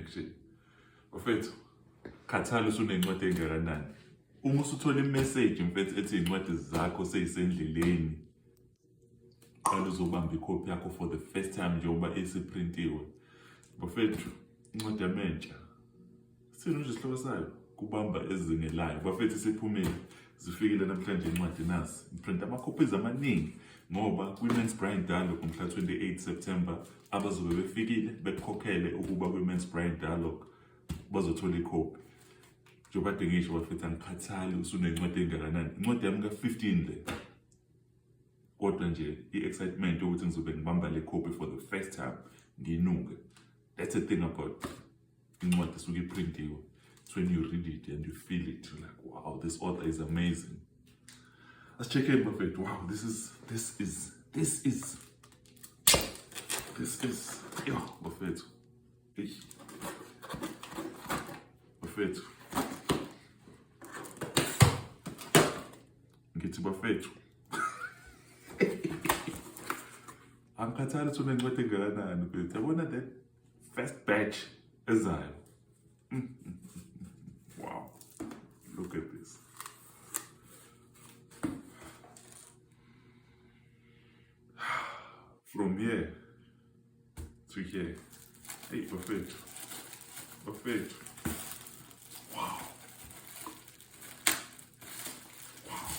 actually. Bafethu, khathala usunencwadi engakanani. Uma usuthola imessage mfethu ethi incwadi zakho seyisendleleni, qala uzobamba ikhophi yakho for the first time njengoba esiprintiwe. Bafethu, incwadi yamentsha. Sino nje isihloko sayo kubamba ezingelayo. Bafethu siphumile. Zifikile namhlanje incwadi nasi. Ngiprinta ama-copies amaningi ngoba kwi-Men's Brian Dialogue ngomhla 28 September abazobe befikile bekhokhele ukuba kwi-Men's Brian Dialogue bazothola ikhophi. Njengoba kade ngisho bafethu angikhathali usunencwadi engakanani. Incwadi yami ka-15 le. Kodwa nje i-excitement yokuthi ngizobe ngibamba le copy for the first time nginuke. That's the thing about incwadi suke iprintiwe. It's when you read it and you feel it, you're like, wow, this author is amazing. Let's check in, Buffett. Wow, this is, yo, Buffett. Buffett. Get to Buffett. I'm Qatar to make what Ghana and I wanted that first batch ezayo. Wow, look at this. From here to here. Hey, Buffett. Buffett. Wow. Wow.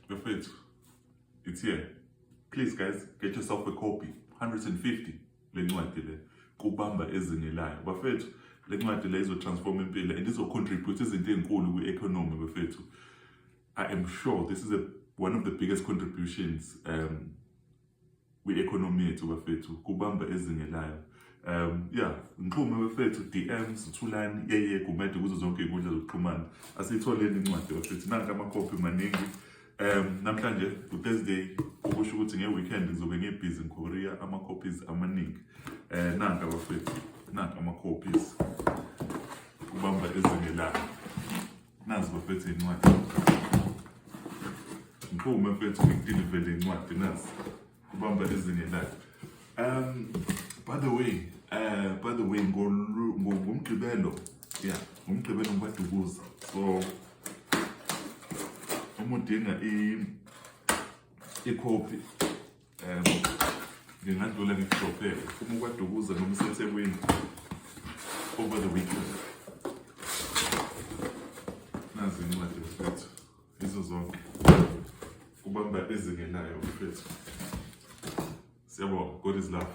Buffett. It's here. Please, guys, get yourself a copy. 150. Lencwadi le. Kubamba ezingelayo. Bafethu, lencwadi le izotransform impilo and izocontribute izinto ezinkulu kwi-economy bafethu. I am sure this is one of the biggest contributions kwi-economy yethu bafethu. Kubamba ezingelayo. Yeah, ngixhume bafethu DMs, uthulani yeye kumede kuzo zonke inkundla zokuxhumana. Asitholeni incwadi bafethu. Nanka ama-copy maningi. Namhlanje Thursday ukusho ukuthi nge-weekend ngizobe ngi-busy ngiKorea ama-copies amaningi. Nanka bafethu, nanka ama-copies. Kubamba ezingelayo. Nazi bafethu incwadi. Ngiphume bafethu ngikudilivele incwadi nazi. Kubamba ezingelayo. By the way, ngomgqibelo, yeah, ngomgqibelo ngibadukuza. So umudinga i-copy ngingadlula ngikuhlophele uma ukwadukuza noma useThekwini over the weekend. Nazi incwadi bafethu izo zonke kubamba ezingelayo bafethu. Siyabonga, God is love.